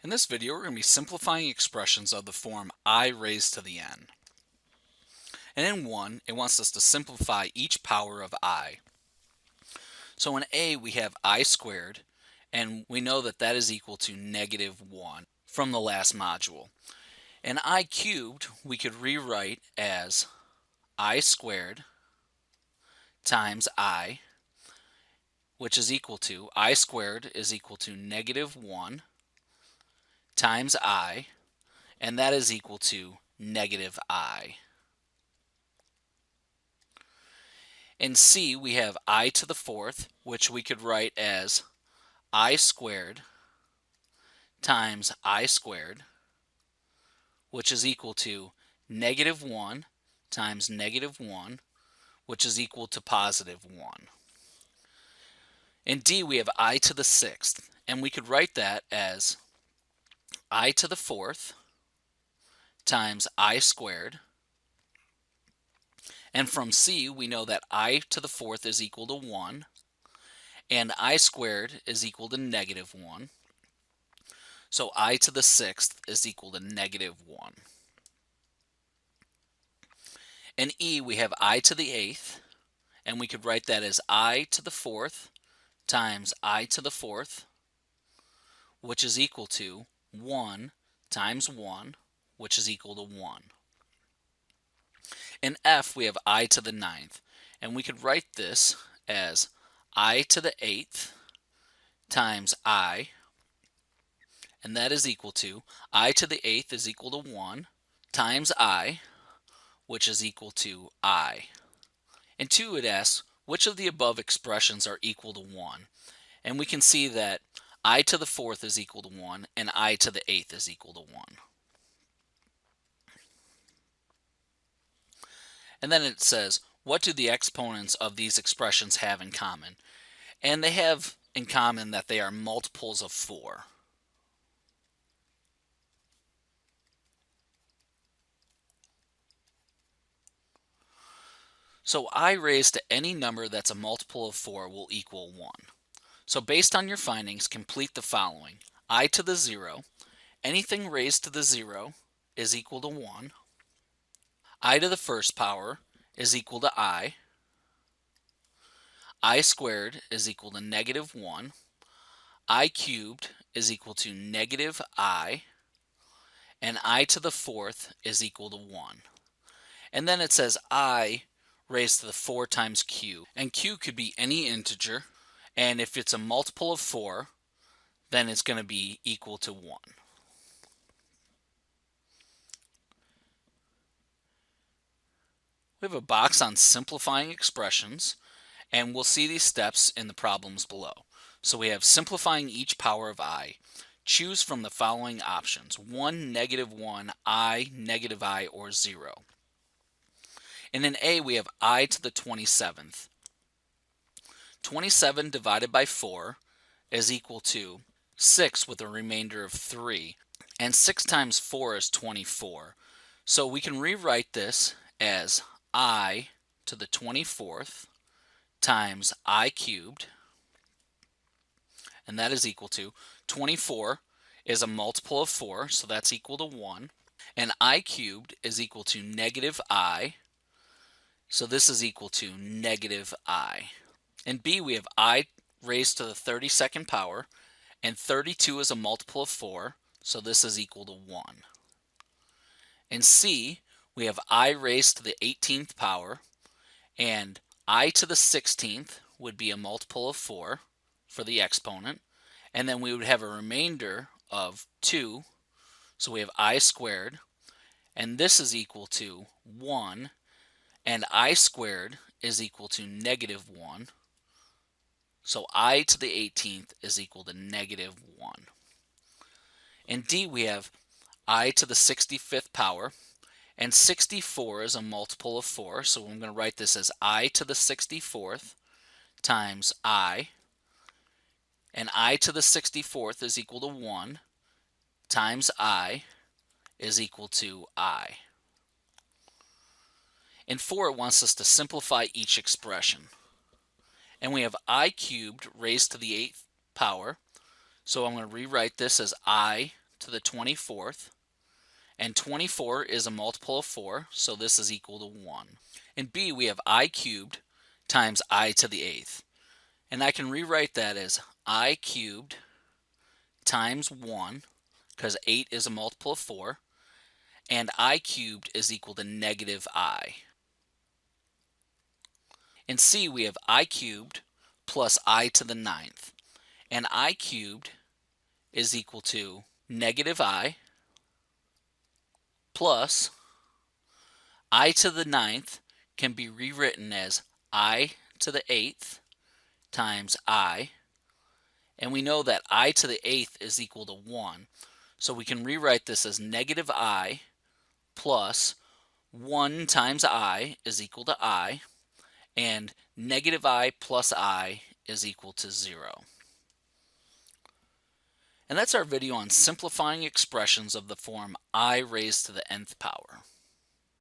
In this video, we're going to be simplifying expressions of the form I raised to the n. And in 1, it wants us to simplify each power of I. So in A, we have I squared, and we know that that is equal to -1 from the last module. And I cubed, we could rewrite as I squared times I, which is equal to, I squared is equal to -1 times I, and that is equal to -I. In C, we have I to the fourth, which we could write as I squared times I squared, which is equal to -1 times -1, which is equal to +1. In D, we have I to the sixth, and we could write that as I to the fourth times I squared. And from C, we know that I to the fourth is equal to 1, and I squared is equal to -1. So I to the sixth is equal to -1. In E, we have I to the eighth, and we could write that as I to the fourth times I to the fourth, which is equal to 1 times 1, which is equal to 1. In F, we have I to the ninth, and we could write this as I to the eighth times I, and that is equal to I to the eighth is equal to 1 times I, which is equal to I. In 2, it asks, which of the above expressions are equal to 1? And we can see that I to the fourth is equal to 1, and I to the eighth is equal to 1. And then it says, what do the exponents of these expressions have in common? And they have in common that they are multiples of 4. So I raised to any number that's a multiple of 4 will equal 1. So based on your findings, complete the following. I to the 0, anything raised to the 0 is equal to 1. I to the first power is equal to I squared is equal to -1. I cubed is equal to -I, and I to the fourth is equal to 1. And then it says I raised to the 4 times q, and q could be any integer, and if it's a multiple of 4, then it's going to be equal to 1. We have a box on simplifying expressions, and we'll see these steps in the problems below. So we have simplifying each power of I. Choose from the following options: 1, -1, I, -I, or 0. And in A, we have I to the 27th. 27 divided by 4 is equal to 6 with a remainder of 3. And 6 times 4 is 24. So we can rewrite this as I to the 24th times I cubed, and that is equal to 24 is a multiple of 4, so that's equal to 1. And I cubed is equal to -I, so this is equal to -I. In B, we have I raised to the 32nd power, and 32 is a multiple of 4, so this is equal to 1. In C, we have I raised to the 18th power, and I to the 16th would be a multiple of 4 for the exponent, and then we would have a remainder of 2, so we have I squared, and this is equal to 1, and I squared is equal to -1, so I to the 18th is equal to -1. In D, we have I to the 65th power, and 64 is a multiple of 4, so I'm going to write this as I to the 64th times I, and I to the 64th is equal to 1 times I is equal to I. In 4, it wants us to simplify each expression. And we have I cubed raised to the 8th power, so I'm going to rewrite this as I to the 24th, and 24 is a multiple of 4, so this is equal to 1. In b, we have I cubed times I to the 8th. And I can rewrite that as I cubed times 1, because 8 is a multiple of 4, and I cubed is equal to negative I. In c, we have I cubed plus I to the 9th. And I cubed is equal to negative I plus I to the 9th can be rewritten as I to the 8th times I. And we know that I to the 8th is equal to 1. So we can rewrite this as negative I plus 1 times I is equal to I. And negative I plus I is equal to 0. And that's our video on simplifying expressions of the form I raised to the nth power.